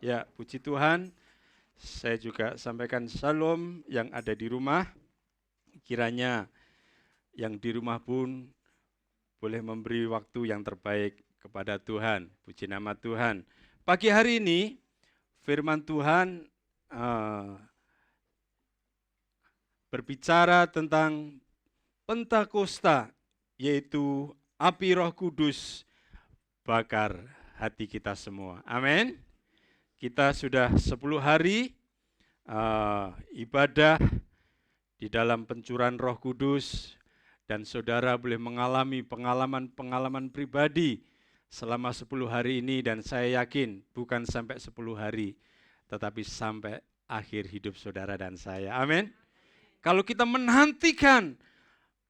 Ya, puji Tuhan. Saya juga sampaikan shalom yang ada di rumah. Kiranya yang di rumah pun boleh memberi waktu yang terbaik kepada Tuhan. Puji nama Tuhan. Pagi hari ini firman Tuhan berbicara tentang Pentakosta, yaitu api Roh Kudus bakar hati kita semua. Amin. Kita sudah 10 hari ibadah di dalam pencurahan Roh Kudus, dan saudara boleh mengalami pengalaman pribadi selama 10 hari ini, dan saya yakin bukan sampai 10 hari, tetapi sampai akhir hidup saudara dan saya. Amin. Kalau kita menantikan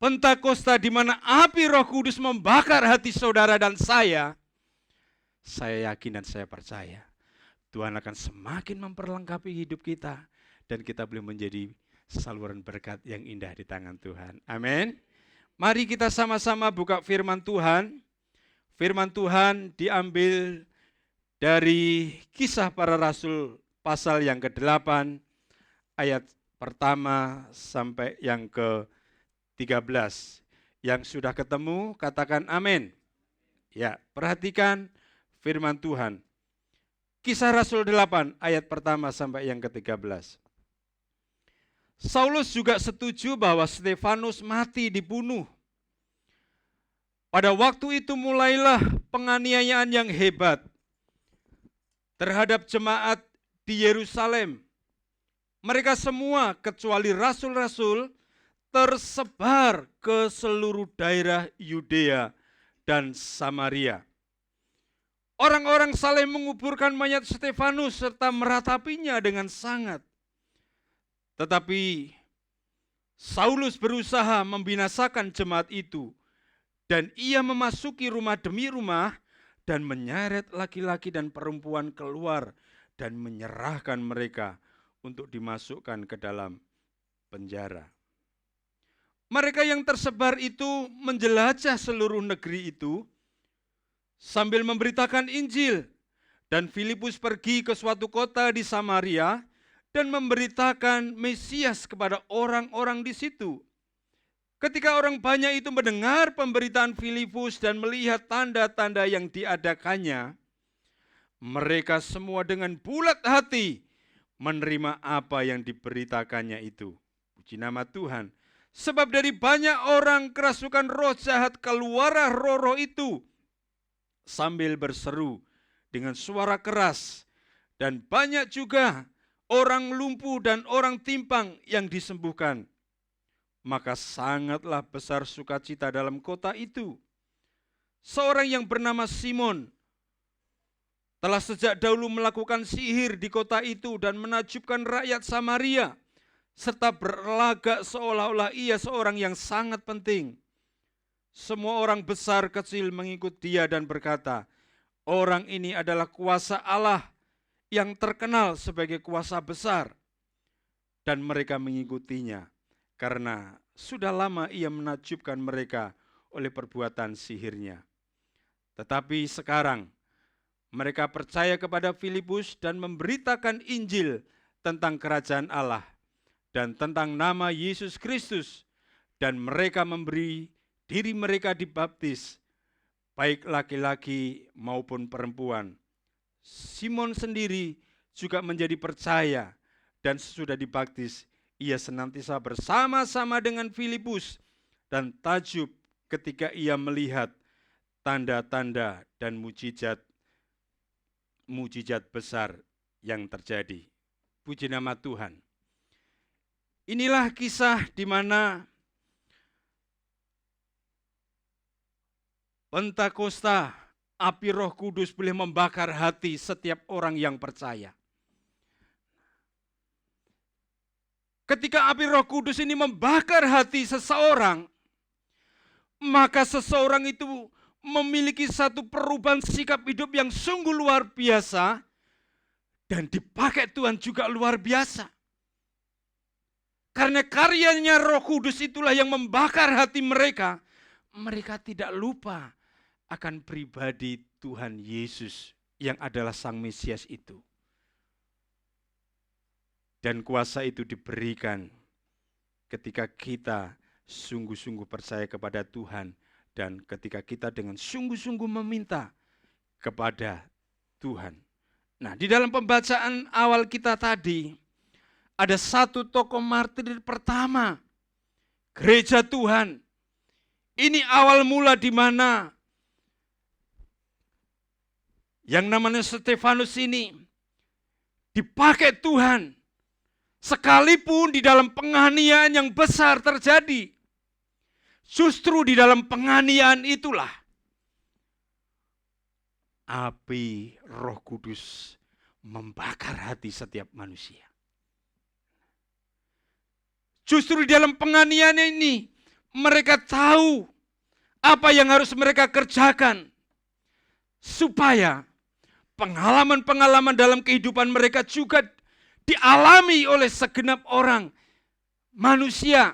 Pentakosta di mana api Roh Kudus membakar hati saudara dan saya yakin dan saya percaya Tuhan akan semakin memperlengkapi hidup kita dan kita boleh menjadi saluran berkat yang indah di tangan Tuhan. Amin. Mari kita sama-sama buka firman Tuhan. Firman Tuhan diambil dari Kisah Para Rasul pasal yang ke-8 ayat pertama sampai yang ke-13. Yang sudah ketemu katakan amin. Ya, perhatikan firman Tuhan. Kisah Rasul 8 ayat pertama sampai yang ke-13. Saulus juga setuju bahwa Stefanus mati dibunuh. Pada waktu itu mulailah penganiayaan yang hebat terhadap jemaat di Yerusalem. Mereka semua kecuali rasul-rasul tersebar ke seluruh daerah Yudea dan Samaria. Orang-orang saling menguburkan mayat Stefanus serta meratapinya dengan sangat. Tetapi Saulus berusaha membinasakan jemaat itu, dan ia memasuki rumah demi rumah dan menyeret laki-laki dan perempuan keluar dan menyerahkan mereka untuk dimasukkan ke dalam penjara. Mereka yang tersebar itu menjelajah seluruh negeri itu sambil memberitakan Injil, dan Filipus pergi ke suatu kota di Samaria dan memberitakan Mesias kepada orang-orang di situ. Ketika orang banyak itu mendengar pemberitaan Filipus dan melihat tanda-tanda yang diadakannya, mereka semua dengan bulat hati menerima apa yang diberitakannya itu. Puji nama Tuhan. Sebab dari banyak orang kerasukan roh jahat keluarlah roh-roh itu sambil berseru dengan suara keras, dan banyak juga orang lumpuh dan orang timpang yang disembuhkan. Maka sangatlah besar sukacita dalam kota itu. Seorang yang bernama Simon telah sejak dahulu melakukan sihir di kota itu dan menakjubkan rakyat Samaria, serta berlagak seolah-olah ia seorang yang sangat penting. Semua orang besar kecil mengikut dia dan berkata, orang ini adalah kuasa Allah yang terkenal sebagai kuasa besar. Dan mereka mengikutinya karena sudah lama ia menakjubkan mereka oleh perbuatan sihirnya. Tetapi sekarang mereka percaya kepada Filipus dan memberitakan Injil tentang kerajaan Allah dan tentang nama Yesus Kristus, dan mereka memberi diri mereka dibaptis, baik laki-laki maupun perempuan. Simon sendiri juga menjadi percaya, dan sesudah dibaptis, ia senantiasa bersama-sama dengan Filipus dan takjub ketika ia melihat tanda-tanda dan mujizat besar yang terjadi. Puji nama Tuhan. Inilah kisah di mana Pentakosta, api Roh Kudus boleh membakar hati setiap orang yang percaya. Ketika api Roh Kudus ini membakar hati seseorang, maka seseorang itu memiliki satu perubahan sikap hidup yang sungguh luar biasa, dan dipakai Tuhan juga luar biasa. Karena karyanya Roh Kudus itulah yang membakar hati mereka. Mereka tidak lupa akan pribadi Tuhan Yesus yang adalah Sang Mesias itu. Dan kuasa itu diberikan ketika kita sungguh-sungguh percaya kepada Tuhan dan ketika kita dengan sungguh-sungguh meminta kepada Tuhan. Nah, di dalam pembacaan awal kita tadi, ada satu tokoh martir pertama, gereja Tuhan. Ini awal mula di mana yang namanya Stefanus ini dipakai Tuhan. Sekalipun di dalam penganiayaan yang besar terjadi, justru di dalam penganiayaan itulah api Roh Kudus membakar hati setiap manusia. Justru di dalam penganiayaan ini mereka tahu apa yang harus mereka kerjakan supaya pengalaman-pengalaman dalam kehidupan mereka juga dialami oleh segenap orang manusia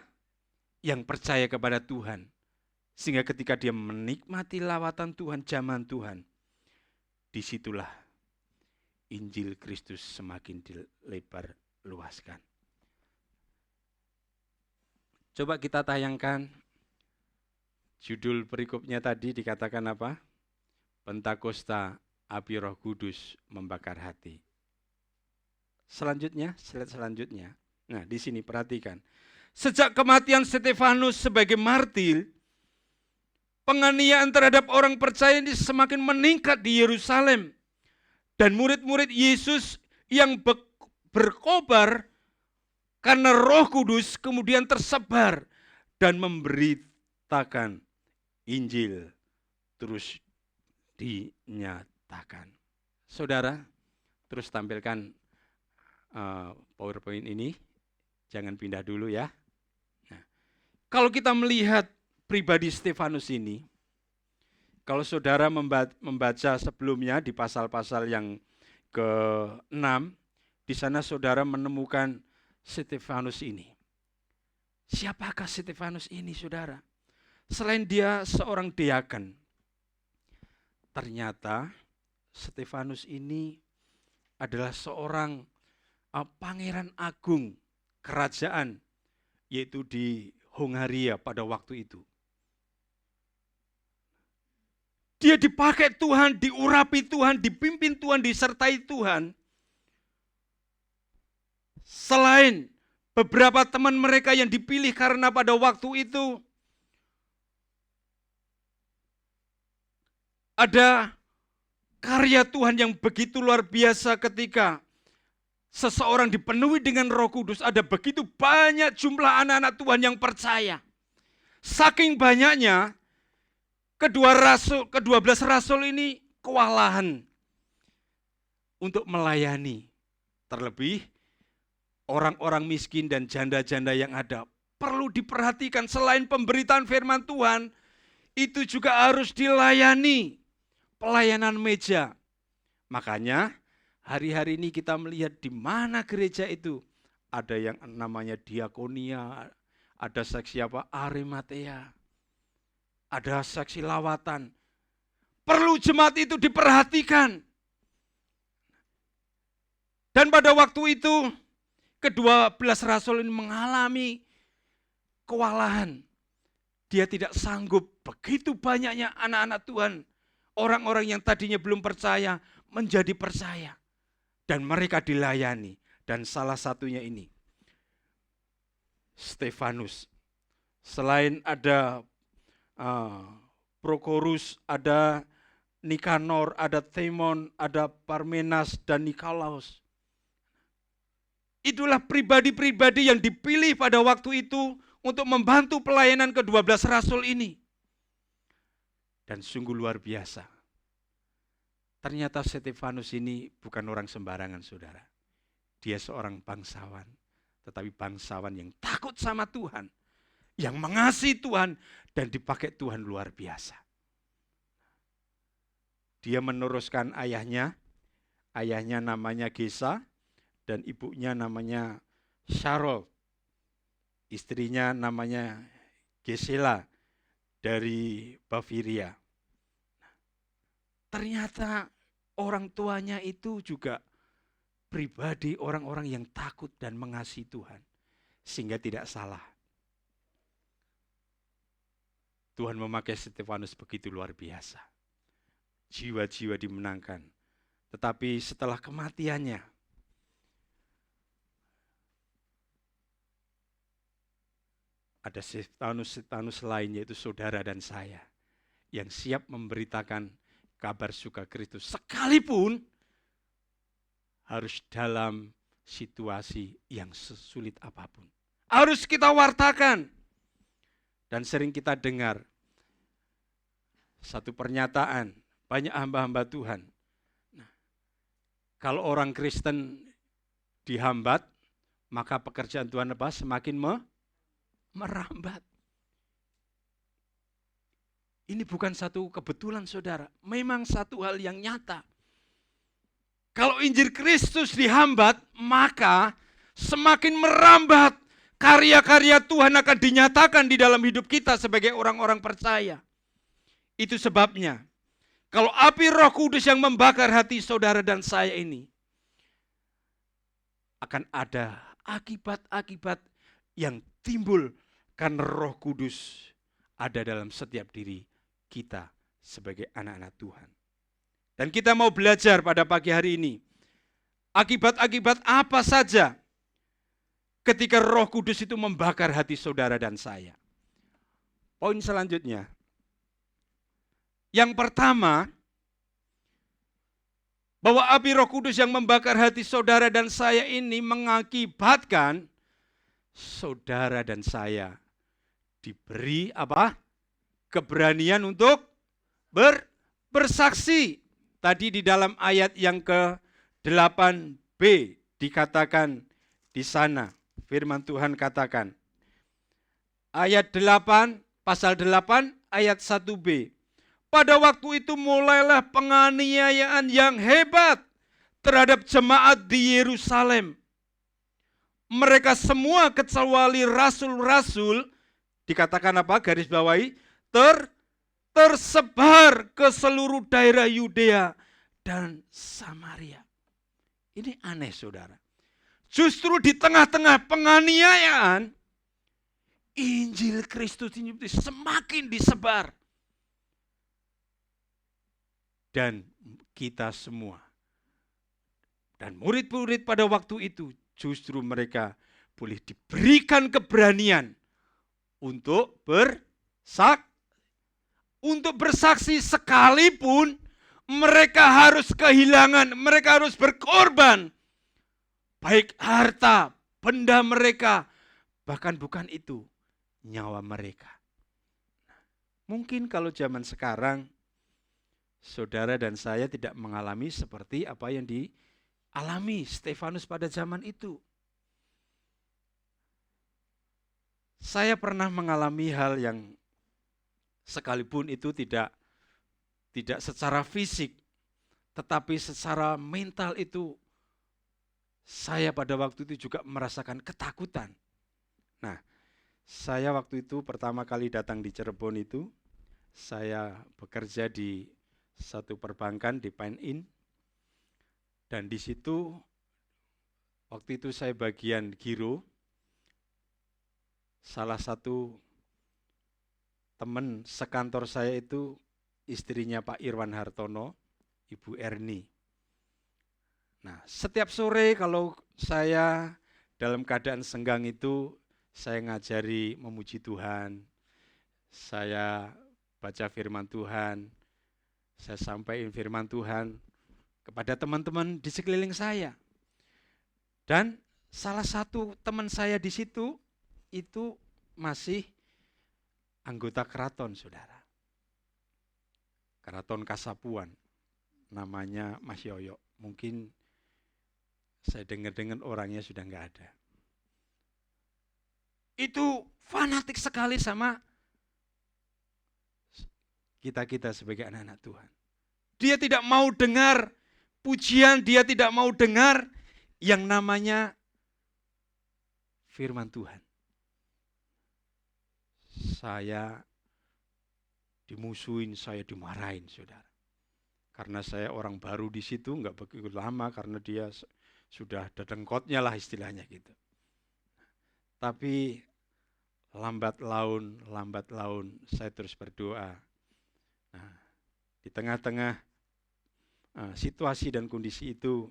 yang percaya kepada Tuhan. Sehingga ketika dia menikmati lawatan Tuhan, zaman Tuhan, disitulah Injil Kristus semakin dilebar luaskan. Coba kita tayangkan judul perikopnya tadi dikatakan apa? Pentakosta, api Roh Kudus membakar hati. Selanjutnya, slide selanjutnya. Nah, di sini perhatikan. Sejak kematian Stefanus sebagai martir, penganiayaan terhadap orang percaya ini semakin meningkat di Yerusalem. Dan murid-murid Yesus yang berkobar karena Roh Kudus kemudian tersebar dan memberitakan Injil terus dinyatakan. Saudara, terus tampilkan PowerPoint ini, jangan pindah dulu ya. Nah, kalau kita melihat pribadi Stefanus ini, kalau saudara membaca sebelumnya di pasal-pasal yang ke-6, di sana saudara menemukan Stefanus ini. Siapakah Stefanus ini, saudara? Selain dia seorang diaken, ternyata Stefanus ini adalah seorang pangeran agung kerajaan, yaitu di Hongaria pada waktu itu. Dia dipakai Tuhan, diurapi Tuhan, dipimpin Tuhan, disertai Tuhan. Selain beberapa teman mereka yang dipilih karena pada waktu itu ada karya Tuhan yang begitu luar biasa ketika seseorang dipenuhi dengan Roh Kudus, ada begitu banyak jumlah anak-anak Tuhan yang percaya. Saking banyaknya, kedua belas rasul ini kewalahan untuk melayani. Terlebih orang-orang miskin dan janda-janda yang ada. Perlu diperhatikan, selain pemberitaan firman Tuhan, itu juga harus dilayani. Pelayanan meja. Makanya hari-hari ini kita melihat di mana gereja itu. Ada yang namanya diakonia, ada seksi apa? Arimatea. Ada seksi lawatan. Perlu jemaat itu diperhatikan. Dan pada waktu itu, kedua belas rasul ini mengalami kewalahan. Dia tidak sanggup, begitu banyaknya anak-anak Tuhan. Orang-orang yang tadinya belum percaya, menjadi percaya. Dan mereka dilayani. Dan salah satunya ini, Stefanus. Selain ada Prokorus, ada Nikanor, ada Timon, ada Parmenas, dan Nikolaus. Itulah pribadi-pribadi yang dipilih pada waktu itu untuk membantu pelayanan ke-12 rasul ini. Dan sungguh luar biasa. Ternyata Stefanus ini bukan orang sembarangan, saudara. Dia seorang bangsawan, tetapi bangsawan yang takut sama Tuhan, yang mengasihi Tuhan, dan dipakai Tuhan luar biasa. Dia meneruskan ayahnya namanya Gesa, dan ibunya namanya Sharol. Istrinya namanya Gesela dari Bavaria. Ternyata orang tuanya itu juga pribadi orang-orang yang takut dan mengasihi Tuhan, sehingga tidak salah. Tuhan memakai Stefanus begitu luar biasa. Jiwa-jiwa dimenangkan. Tetapi setelah kematiannya, ada Stefanus lain, yaitu saudara dan saya, yang siap memberitakan kabar suka Kristus, sekalipun harus dalam situasi yang sesulit apapun. Harus kita wartakan. Dan sering kita dengar satu pernyataan, banyak hamba-hamba Tuhan. Nah, kalau orang Kristen dihambat, maka pekerjaan Tuhan apa? Semakin merambat. Ini bukan satu kebetulan, saudara. Memang satu hal yang nyata. Kalau Injil Kristus dihambat, maka semakin merambat. Karya-karya Tuhan akan dinyatakan di dalam hidup kita sebagai orang-orang percaya. Itu sebabnya, kalau api Roh Kudus yang membakar hati saudara dan saya ini, akan ada akibat-akibat yang timbul karena Roh Kudus ada dalam setiap diri kita sebagai anak-anak Tuhan. Dan kita mau belajar pada pagi hari ini, akibat-akibat apa saja ketika Roh Kudus itu membakar hati saudara dan saya. Poin selanjutnya, yang pertama, bahwa api Roh Kudus yang membakar hati saudara dan saya ini mengakibatkan saudara dan saya diberi apa? Keberanian untuk bersaksi. Tadi di dalam ayat yang ke-8b dikatakan di sana, firman Tuhan katakan, ayat 8, pasal 8, ayat 1b. Pada waktu itu mulailah penganiayaan yang hebat terhadap jemaat di Yerusalem. Mereka semua kecuali rasul-rasul, dikatakan apa? Garis bawahi, tersebar ke seluruh daerah Yudea dan Samaria. Ini aneh, saudara. Justru di tengah-tengah penganiayaan, Injil Kristus ini semakin disebar. Dan kita semua, dan murid-murid pada waktu itu, justru mereka boleh diberikan keberanian untuk bersaksi sekalipun mereka harus kehilangan, mereka harus berkorban. Baik harta, benda mereka, bahkan bukan itu, nyawa mereka. Mungkin kalau zaman sekarang, saudara dan saya tidak mengalami seperti apa yang dialami Stefanus pada zaman itu. Saya pernah mengalami hal yang sekalipun itu tidak secara fisik, tetapi secara mental itu saya pada waktu itu juga merasakan ketakutan. Nah, saya waktu itu pertama kali datang di Cirebon itu, saya bekerja di satu perbankan di Pine-In, dan di situ waktu itu saya bagian giro. Salah satu teman sekantor saya itu istrinya Pak Irwan Hartono, Ibu Erni. Nah, setiap sore kalau saya dalam keadaan senggang itu, saya ngajari memuji Tuhan, saya baca firman Tuhan, saya sampaikan firman Tuhan kepada teman-teman di sekeliling saya. Dan salah satu teman saya di situ, itu masih anggota keraton, saudara. Keraton Kasapuan, namanya Mas Yoyo. Mungkin saya dengar-dengar orangnya sudah enggak ada. Itu fanatik sekali sama kita sebagai anak-anak Tuhan. Dia tidak mau dengar pujian, dia tidak mau dengar yang namanya firman Tuhan. Saya dimusuhin, saya dimarahin, saudara. Karena saya orang baru di situ, enggak begitu lama, karena dia sudah ada dengkotnya lah istilahnya gitu. Tapi lambat laun saya terus berdoa. Nah, di tengah-tengah situasi dan kondisi itu,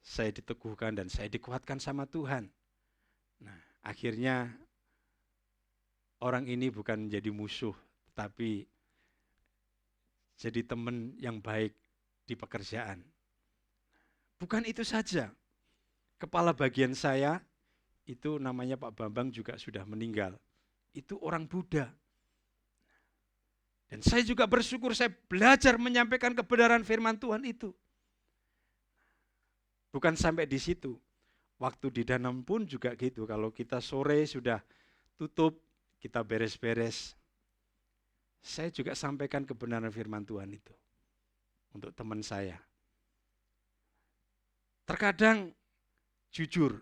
saya diteguhkan dan saya dikuatkan sama Tuhan. Nah, akhirnya orang ini bukan menjadi musuh, tapi jadi teman yang baik di pekerjaan. Bukan itu saja, kepala bagian saya itu namanya Pak Bambang juga sudah meninggal. Itu orang Buddha. Dan saya juga bersyukur saya belajar menyampaikan kebenaran firman Tuhan itu. Bukan sampai di situ. Waktu di Danam pun juga gitu. Kalau kita sore sudah tutup, kita beres-beres. Saya juga sampaikan kebenaran firman Tuhan itu. Untuk teman saya. Terkadang jujur,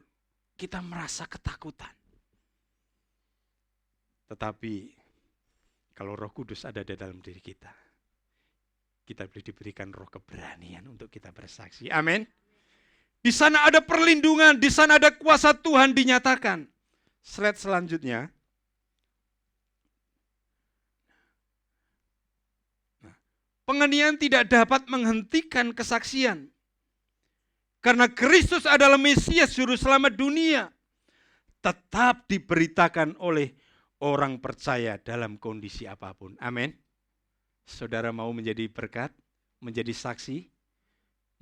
kita merasa ketakutan. Tetapi kalau Roh Kudus ada di dalam diri kita, kita boleh diberikan roh keberanian untuk kita bersaksi. Amin. Di sana ada perlindungan, di sana ada kuasa Tuhan dinyatakan. Slide selanjutnya. Penganiayaan tidak dapat menghentikan kesaksian. Karena Kristus adalah Mesias juru selamat dunia. Tetap diberitakan oleh orang percaya dalam kondisi apapun. Amin. Saudara mau menjadi berkat, menjadi saksi,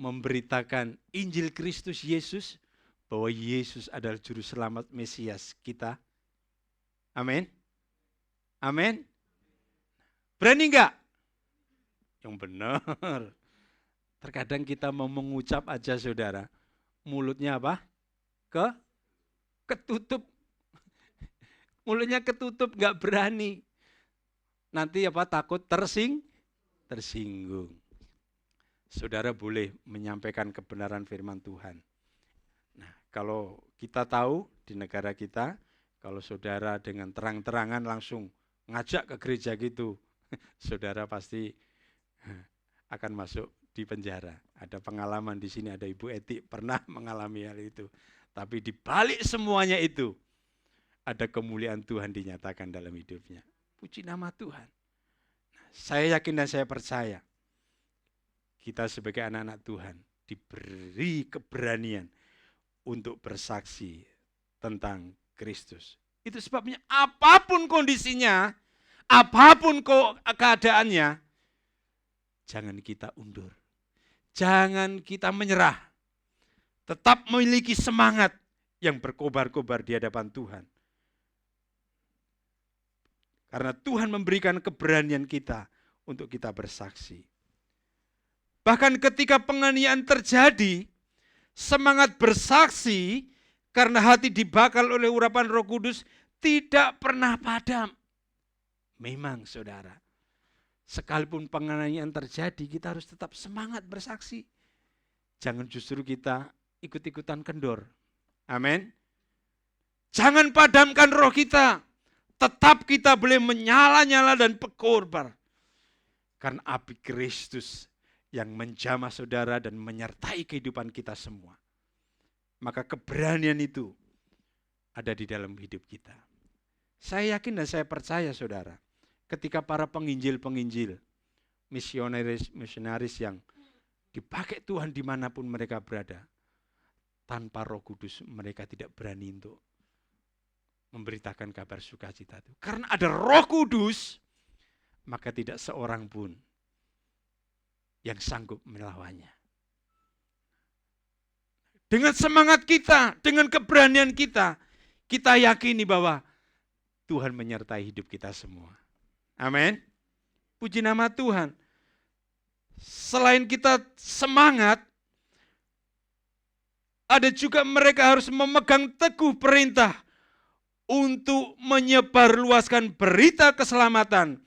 memberitakan Injil Kristus Yesus, bahwa Yesus adalah juru selamat Mesias kita. Amin. Amin. Berani enggak? Yang benar. Terkadang kita mau mengucap aja saudara, mulutnya apa? Ketutup. Mulutnya ketutup, gak berani. Nanti apa? Takut tersinggung. Saudara boleh menyampaikan kebenaran firman Tuhan. Nah, kalau kita tahu di negara kita, kalau saudara dengan terang-terangan langsung ngajak ke gereja gitu, saudara pasti akan masuk di penjara. Ada pengalaman di sini, ada Ibu Eti pernah mengalami hal itu. Tapi di balik semuanya itu, ada kemuliaan Tuhan dinyatakan dalam hidupnya. Puji nama Tuhan. Nah, saya yakin dan saya percaya, kita sebagai anak-anak Tuhan diberi keberanian untuk bersaksi tentang Kristus. Itu sebabnya apapun kondisinya, apapun keadaannya, jangan kita undur. Jangan kita menyerah. Tetap memiliki semangat yang berkobar-kobar di hadapan Tuhan. Karena Tuhan memberikan keberanian kita untuk kita bersaksi. Bahkan ketika penganiayaan terjadi, semangat bersaksi karena hati dibakar oleh urapan Roh Kudus tidak pernah padam. Memang saudara, sekalipun penganiayaan terjadi, kita harus tetap semangat bersaksi. Jangan justru kita ikut-ikutan kendor. Amin. Jangan padamkan roh kita. Tetap kita boleh menyala-nyala dan berkorban. Karena api Kristus yang menjamah saudara dan menyertai kehidupan kita semua. Maka keberanian itu ada di dalam hidup kita. Saya yakin dan saya percaya saudara, ketika para penginjil-penginjil, misionaris yang dipakai Tuhan dimanapun mereka berada, tanpa Roh Kudus mereka tidak berani untuk memberitakan kabar sukacita itu. Karena ada Roh Kudus, maka tidak seorang pun yang sanggup melawannya. Dengan semangat kita, dengan keberanian kita, kita yakini bahwa Tuhan menyertai hidup kita semua. Amin. Puji nama Tuhan. Selain kita semangat, ada juga mereka harus memegang teguh perintah untuk menyebarluaskan berita keselamatan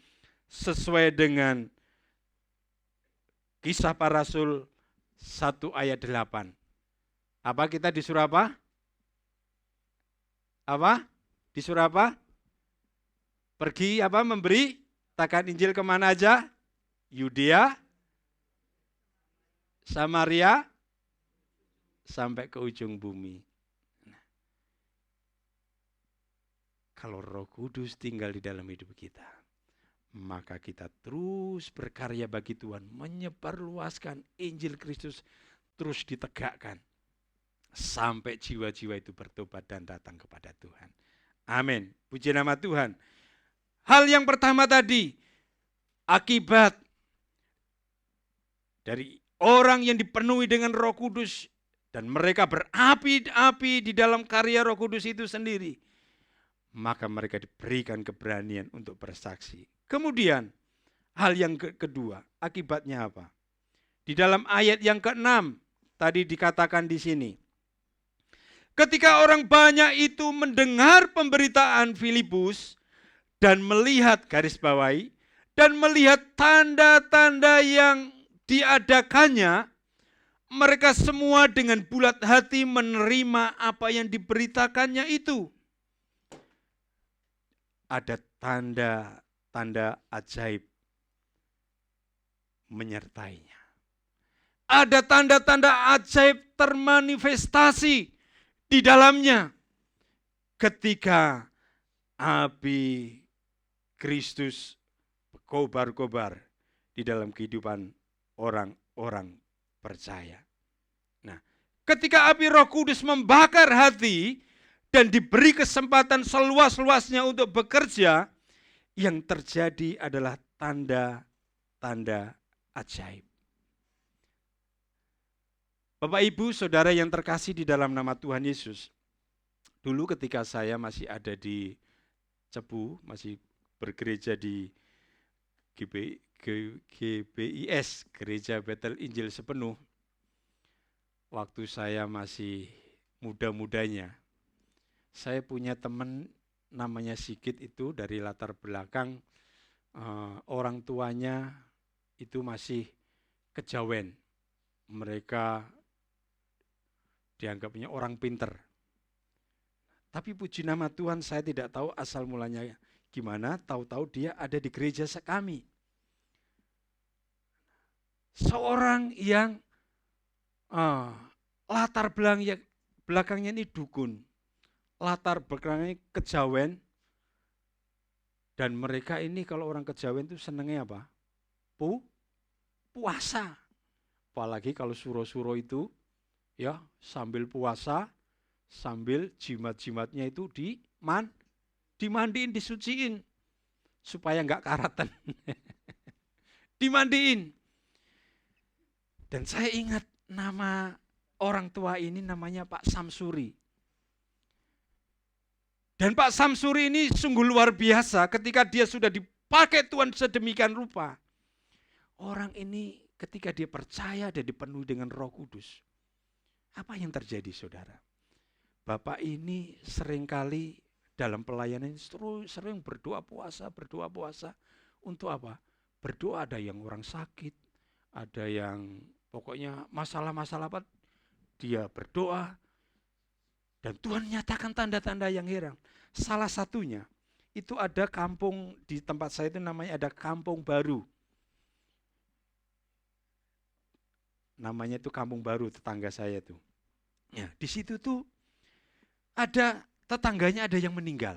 sesuai dengan Kisah Para Rasul 1 ayat 8. Apa kita disuruh apa? Apa? Disuruh apa? Pergi apa? Memberitakan Injil kemana aja? Yudea, Samaria, sampai ke ujung bumi. Nah, kalau Roh Kudus tinggal di dalam hidup kita, maka kita terus berkarya bagi Tuhan, menyebarluaskan Injil Kristus terus ditegakkan sampai jiwa-jiwa itu bertobat dan datang kepada Tuhan. Amin. Puji nama Tuhan. Hal yang pertama tadi, akibat dari orang yang dipenuhi dengan Roh Kudus dan mereka berapi-api di dalam karya Roh Kudus itu sendiri, maka mereka diberikan keberanian untuk bersaksi. Kemudian hal yang kedua, akibatnya apa? Di dalam ayat yang ke-6 tadi dikatakan di sini, ketika orang banyak itu mendengar pemberitaan Filipus dan melihat, garis bawahi, dan melihat tanda-tanda yang diadakannya, mereka semua dengan bulat hati menerima apa yang diberitakannya itu. Ada tanda-tanda ajaib menyertainya. Ada tanda-tanda ajaib termanifestasi di dalamnya ketika api Kristus kobar-kobar di dalam kehidupan orang-orang percaya. Nah, ketika api Roh Kudus membakar hati dan diberi kesempatan seluas-luasnya untuk bekerja, yang terjadi adalah tanda-tanda ajaib. Bapak, Ibu, Saudara yang terkasih di dalam nama Tuhan Yesus, dulu ketika saya masih ada di Cebu, masih bergereja di GBIS, Gereja Betel Injil Sepenuh, waktu saya masih muda-mudanya, saya punya teman namanya Sigit, itu dari latar belakang orang tuanya itu masih kejawen. Mereka dianggapnya orang pinter. Tapi puji nama Tuhan, saya tidak tahu asal mulanya gimana, tahu-tahu dia ada di gereja kami. Seorang yang latar belakangnya ini dukun, latar belakangnya kejawen, dan mereka ini kalau orang kejawen itu senangnya apa? Puasa. Apalagi kalau suro-suro itu ya sambil puasa, sambil jimat-jimatnya itu dimandiin, disuciin supaya enggak karatan. Dimandiin. Dan saya ingat nama orang tua ini namanya Pak Samsuri. Dan Pak Samsuri ini sungguh luar biasa ketika dia sudah dipakai Tuhan sedemikian rupa. Orang ini ketika dia percaya dan dipenuhi dengan Roh Kudus, apa yang terjadi, saudara? Bapak ini seringkali dalam pelayanan sering berdoa puasa untuk apa? Berdoa, ada yang orang sakit, ada yang pokoknya masalah-masalah apa, dia berdoa dan Tuhan nyatakan tanda-tanda yang heran. Salah satunya itu ada kampung di tempat saya itu namanya ada Kampung Baru. Namanya itu Kampung Baru, tetangga saya tuh. Ya, di situ tuh ada tetangganya ada yang meninggal.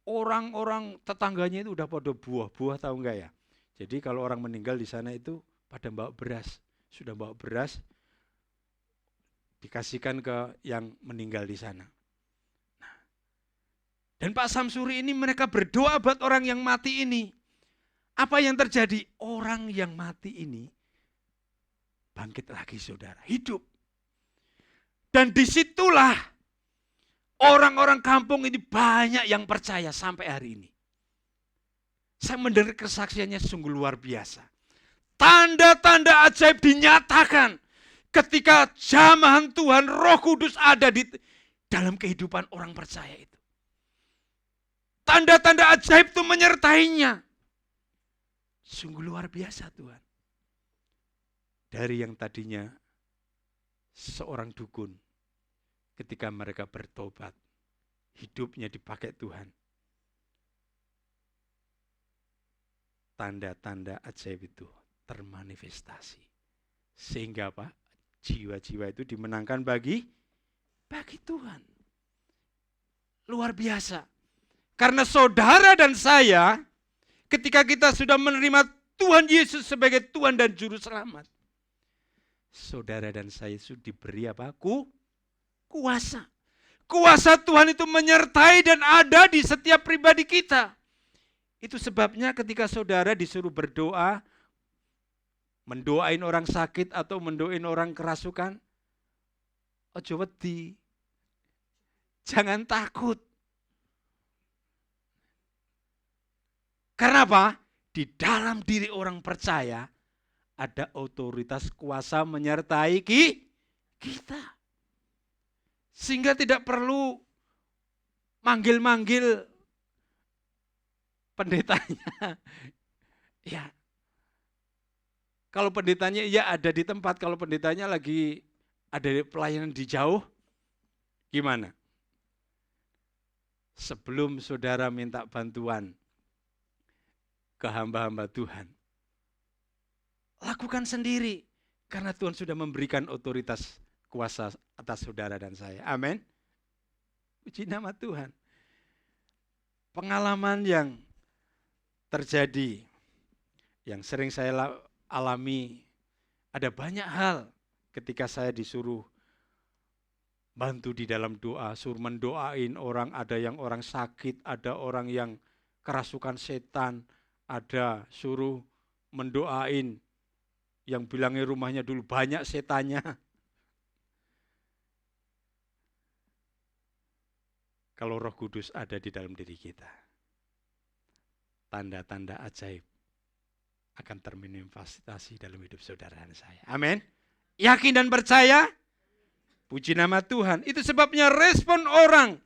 Orang-orang tetangganya itu udah pada buah-buah, tahu enggak ya? Jadi kalau orang meninggal di sana itu pada bawa beras, sudah bawa beras dikasihkan ke yang meninggal di sana. Nah, dan Pak Samsuri ini mereka berdoa buat orang yang mati ini. Apa yang terjadi? Orang yang mati ini bangkit lagi, saudara, hidup. Dan disitulah orang-orang kampung ini banyak yang percaya sampai hari ini. Saya mendengar kesaksiannya sungguh luar biasa. Tanda-tanda ajaib dinyatakan ketika jamahan Tuhan, Roh Kudus ada di dalam kehidupan orang percaya itu. Tanda-tanda ajaib itu menyertainya. Sungguh luar biasa Tuhan. Dari yang tadinya seorang dukun, ketika mereka bertobat, hidupnya dipakai Tuhan. Tanda-tanda ajaib itu termanifestasi. Sehingga apa? jiwa-jiwa itu dimenangkan bagi Tuhan. Luar biasa. Karena saudara dan saya, ketika kita sudah menerima Tuhan Yesus sebagai Tuhan dan Juru Selamat, saudara dan saya sudah diberi apa? Kuasa. Kuasa Tuhan itu menyertai dan ada di setiap pribadi kita. Itu sebabnya ketika saudara disuruh berdoa, mendoain orang sakit atau mendoain orang kerasukan, ojo wedi. Jangan takut. Karena apa? Di dalam diri orang percaya ada otoritas kuasa menyertai kita. Sehingga tidak perlu manggil-manggil pendetanya. Ya. Kalau pendetanya ya ada di tempat, kalau pendetanya lagi ada pelayanan di jauh, gimana? Sebelum saudara minta bantuan ke hamba-hamba Tuhan, lakukan sendiri. Karena Tuhan sudah memberikan otoritas kuasa atas saudara dan saya. Amin. Puji nama Tuhan. Pengalaman yang terjadi, yang sering saya alami, ada banyak hal ketika saya disuruh bantu di dalam doa, suruh mendoain orang, ada yang orang sakit, ada orang yang kerasukan setan, ada suruh mendoain yang bilangnya rumahnya dulu banyak setannya. Kalau Roh Kudus ada di dalam diri kita, tanda-tanda ajaib akan termanifestasi dalam hidup saudara dan saya. Amin. Yakin dan percaya? Puji nama Tuhan. Itu sebabnya respon orang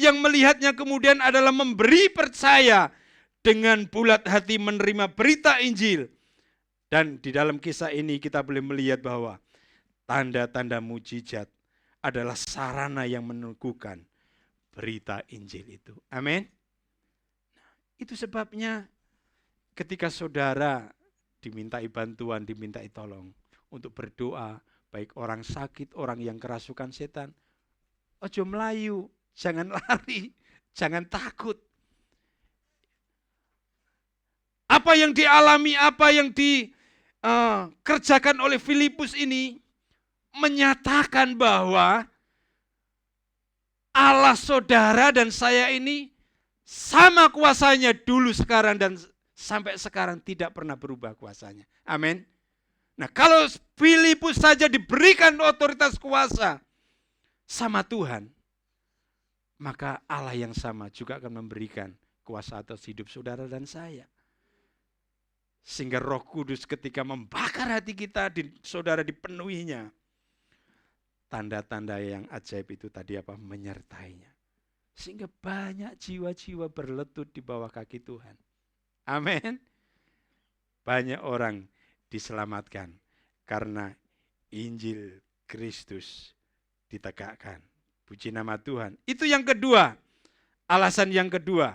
yang melihatnya kemudian adalah memberi percaya dengan bulat hati menerima berita Injil. Dan di dalam kisah ini kita boleh melihat bahwa tanda-tanda mujizat adalah sarana yang meneguhkan berita Injil itu. Amin. Itu sebabnya ketika saudara dimintai bantuan, dimintai tolong untuk berdoa, baik orang sakit, orang yang kerasukan setan, ojo melayu, jangan lari, jangan takut. Apa yang dialami, apa yang dikerjakan oleh Filipus ini menyatakan bahwa Allah saudara dan saya ini sama kuasanya dulu, sekarang, dan sampai sekarang tidak pernah berubah kuasanya. Amin. Nah, kalau Filipus saja diberikan otoritas kuasa sama Tuhan, maka Allah yang sama juga akan memberikan kuasa atas hidup saudara dan saya. Sehingga Roh Kudus ketika membakar hati kita, saudara dipenuhinya, tanda-tanda yang ajaib itu tadi apa? Menyertainya. Sehingga banyak jiwa-jiwa berlutut di bawah kaki Tuhan. Amin. Banyak orang diselamatkan karena Injil Kristus ditegakkan. Puji nama Tuhan. Itu yang kedua. Alasan yang kedua.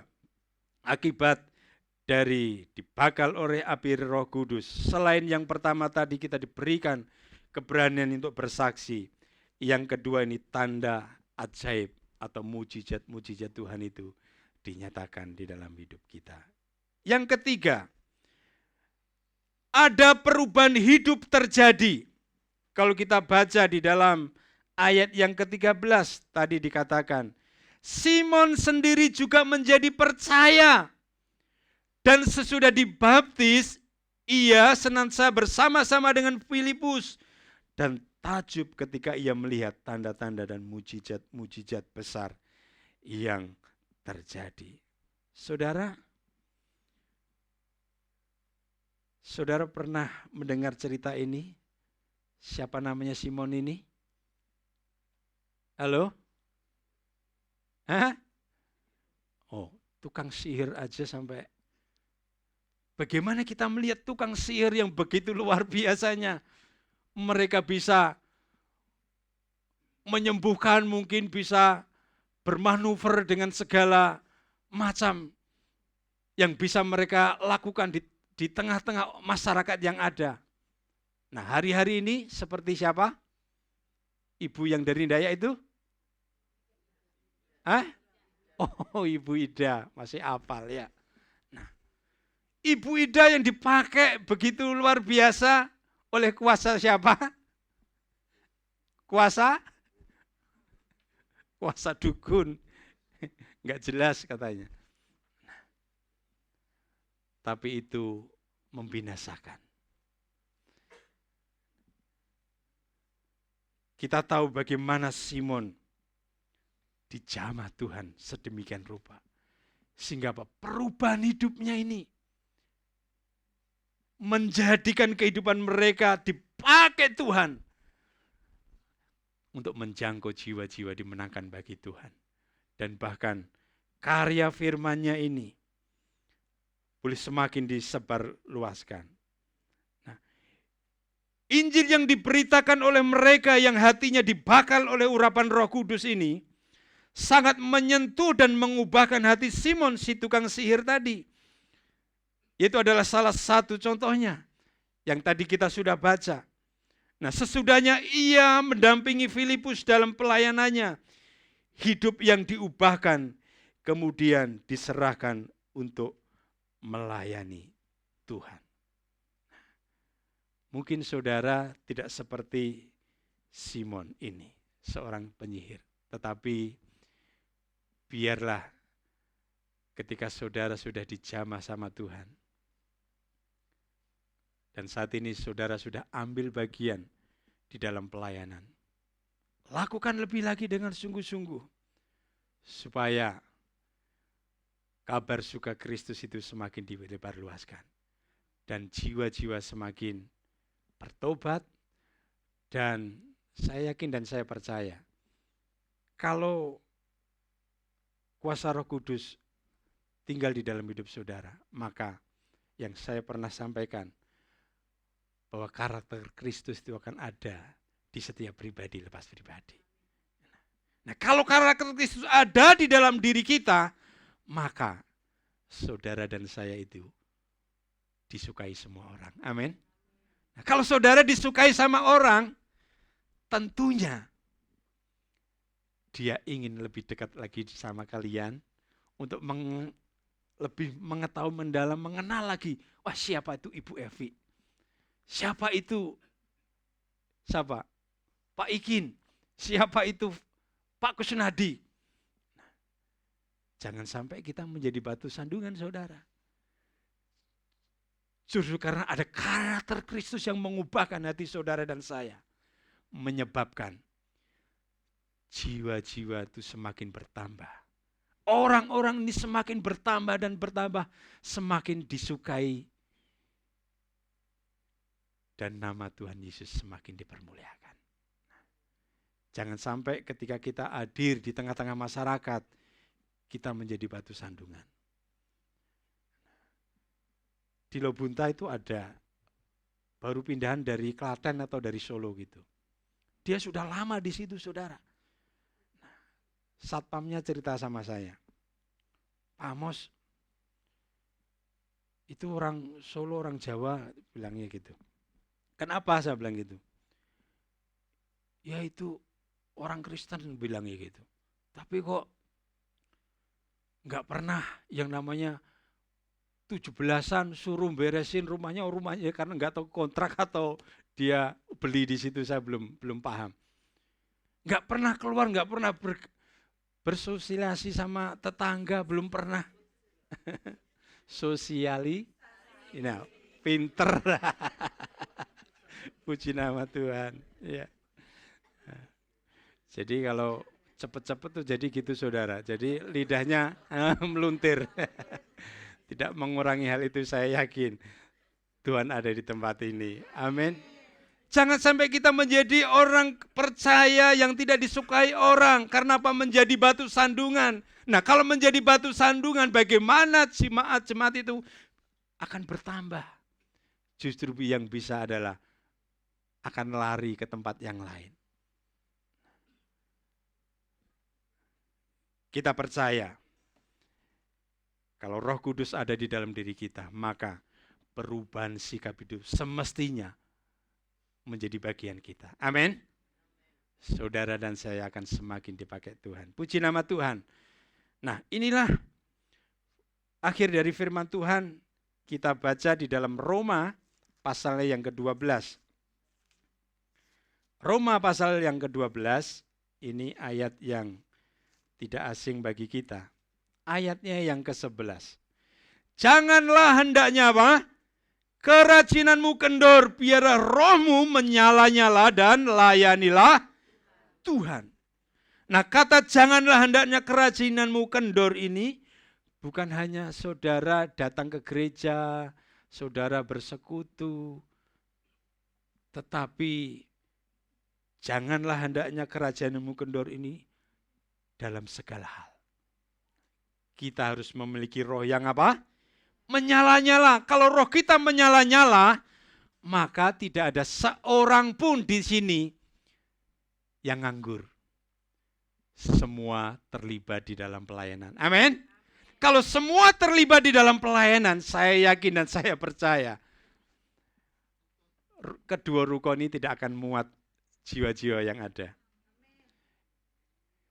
Akibat dari dibakar oleh api Roh Kudus. Selain yang pertama tadi kita diberikan keberanian untuk bersaksi. Yang kedua ini tanda ajaib atau mujizat-mujizat Tuhan itu dinyatakan di dalam hidup kita. Yang ketiga, ada perubahan hidup terjadi. Kalau kita baca di dalam ayat yang ke-13 tadi dikatakan, Simon sendiri juga menjadi percaya. Dan sesudah dibaptis, ia senantiasa bersama-sama dengan Filipus dan takjub ketika ia melihat tanda-tanda dan mujizat-mujizat besar yang terjadi. Saudara pernah mendengar cerita ini? Siapa namanya Simon ini? Halo? Hah? Oh, tukang sihir aja sampai. Bagaimana kita melihat tukang sihir yang begitu luar biasanya? Mereka bisa menyembuhkan, mungkin bisa bermanuver dengan segala macam yang bisa mereka lakukan di tengah-tengah masyarakat yang ada. Nah, hari-hari ini seperti siapa? Ibu yang dari Dayak itu? Hah? Oh, Ibu Ida, masih hafal ya. Nah, Ibu Ida yang dipakai begitu luar biasa oleh kuasa siapa? Kuasa dukun. Enggak jelas katanya. Tapi itu membinasakan. Kita tahu bagaimana Simon dijamah Tuhan sedemikian rupa. Sehingga apa? Perubahan hidupnya ini menjadikan kehidupan mereka dipakai Tuhan untuk menjangkau jiwa-jiwa dimenangkan bagi Tuhan. Dan bahkan karya firman-Nya ini boleh semakin disebarluaskan. Nah, Injil yang diberitakan oleh mereka yang hatinya dibakar oleh urapan Roh Kudus ini sangat menyentuh dan mengubahkan hati Simon si tukang sihir tadi. Itu adalah salah satu contohnya yang tadi kita sudah baca. Nah, sesudahnya ia mendampingi Filipus dalam pelayanannya, hidup yang diubahkan kemudian diserahkan untuk melayani Tuhan. Mungkin saudara tidak seperti Simon ini, seorang penyihir. Tetapi biarlah ketika saudara sudah dijamah sama Tuhan, dan saat ini saudara sudah ambil bagian di dalam pelayanan, lakukan lebih lagi dengan sungguh-sungguh, supaya kabar suka Kristus itu semakin dilebarluaskan. Dan jiwa-jiwa semakin bertobat. Dan saya yakin dan saya percaya, kalau kuasa Roh Kudus tinggal di dalam hidup saudara, maka yang saya pernah sampaikan, bahwa karakter Kristus itu akan ada di setiap pribadi lepas pribadi. Nah, kalau karakter Kristus ada di dalam diri kita, maka saudara dan saya itu disukai semua orang. Amin. Nah, kalau saudara disukai sama orang, tentunya dia ingin lebih dekat lagi sama kalian untuk lebih mengetahui mendalam, mengenal lagi. Wah, siapa itu Ibu Evi? Siapa itu? Siapa? Pak Ikin. Siapa itu Pak Kusnadi? Jangan sampai kita menjadi batu sandungan, saudara. Justru karena ada karakter Kristus yang mengubahkan hati saudara dan saya, menyebabkan jiwa-jiwa itu semakin bertambah. Orang-orang ini semakin bertambah dan bertambah, semakin disukai, dan nama Tuhan Yesus semakin dipermuliakan. Jangan sampai ketika kita hadir di tengah-tengah masyarakat, kita menjadi batu sandungan. Di Lobunta itu ada, baru pindahan dari Klaten atau dari Solo gitu. Dia sudah lama di situ, saudara. Satpamnya cerita sama saya, Pak Amos, itu orang Solo, orang Jawa, bilangnya gitu. Kenapa saya bilang gitu? Ya itu orang Kristen bilangnya gitu. Tapi kok nggak pernah yang namanya 17-an suruh beresin rumahnya karena nggak tahu kontrak atau dia beli di situ, saya belum paham. Nggak pernah keluar, nggak pernah bersosialisasi sama tetangga, belum pernah. Pinter. Puji nama Tuhan. Ya. Jadi kalau cepet-cepet tuh jadi gitu, saudara. Jadi lidahnya meluntir. Tidak mengurangi hal itu, saya yakin Tuhan ada di tempat ini. Amin. Jangan sampai kita menjadi orang percaya yang tidak disukai orang. Karena apa? Menjadi batu sandungan. Nah, kalau menjadi batu sandungan, bagaimana jemaat-jemaat itu akan bertambah? Justru yang bisa adalah akan lari ke tempat yang lain. Kita percaya kalau Roh Kudus ada di dalam diri kita, maka perubahan sikap hidup semestinya menjadi bagian kita. Amin. saudara dan saya akan semakin dipakai Tuhan. Puji nama Tuhan. Nah, inilah akhir dari firman Tuhan. Kita baca di dalam Roma pasal yang ke-12. Roma pasal yang ke-12, ini ayat yang tidak asing bagi kita. Ayatnya yang ke-11. Janganlah hendaknya apa? Kerajinanmu kendor, biarlah rohmu menyala-nyala dan layanilah Tuhan. Nah, kata janganlah hendaknya kerajinanmu kendor ini bukan hanya saudara datang ke gereja, saudara bersekutu, tetapi janganlah hendaknya kerajinanmu kendor ini dalam segala hal. Kita harus memiliki roh yang apa? Menyala-nyala. Kalau roh kita menyala-nyala, maka tidak ada seorang pun di sini yang nganggur. Semua terlibat di dalam pelayanan. Amin. Kalau semua terlibat di dalam pelayanan, saya yakin dan saya percaya kedua rukun ini tidak akan muat jiwa-jiwa yang ada.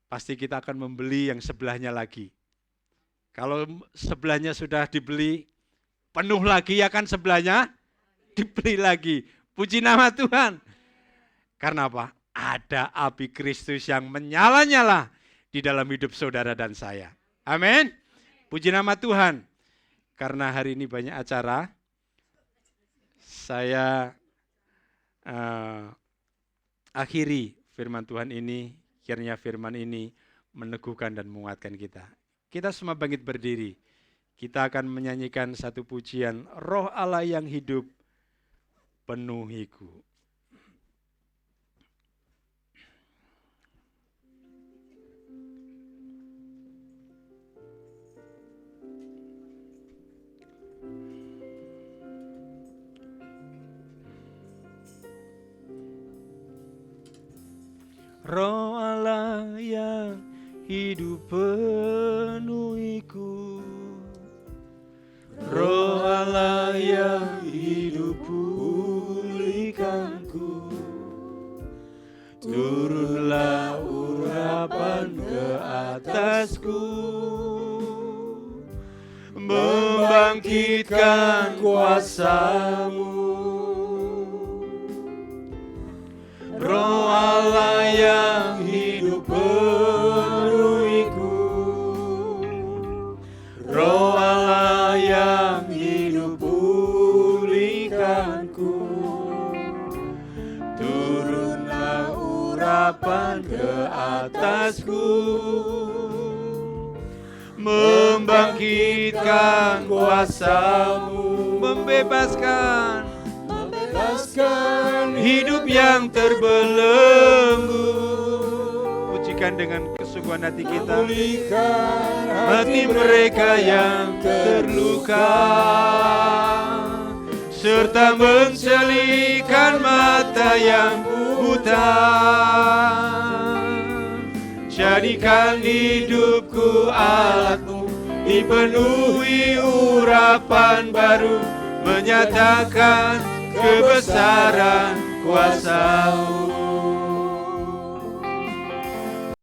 Pasti kita akan membeli yang sebelahnya lagi. Kalau sebelahnya sudah dibeli, penuh lagi ya kan sebelahnya dibeli lagi. Puji nama Tuhan. Karena apa? Ada api Kristus yang menyala-nyala di dalam hidup saudara dan saya. Amin. Puji nama Tuhan. Karena hari ini banyak acara, saya akhiri firman Tuhan ini. Kiranya firman ini meneguhkan dan menguatkan kita. Kita semua bangkit berdiri. Kita akan menyanyikan satu pujian, Roh Allah yang hidup penuhiku. Roh Allah yang hidup penuhiku, Roh Allah yang hidup pulihkanku, turunlah urapan ke atasku, membangkitkan kuasa-Mu. Roh Allah yang hidup penuhiku, Roh Allah yang hidup pulihkanku, turunlah urapan ke atasku, membangkitkan kuasa-Mu, membebaskan hidup yang terbelenggu. Pujikan dengan kesungguhan hati kita. Hati mereka yang terluka, serta mencelikan mata yang buta. Jadikan hidupku alat-Mu, dipenuhi urapan baru, menyatakan kebesaran kuasa-Mu.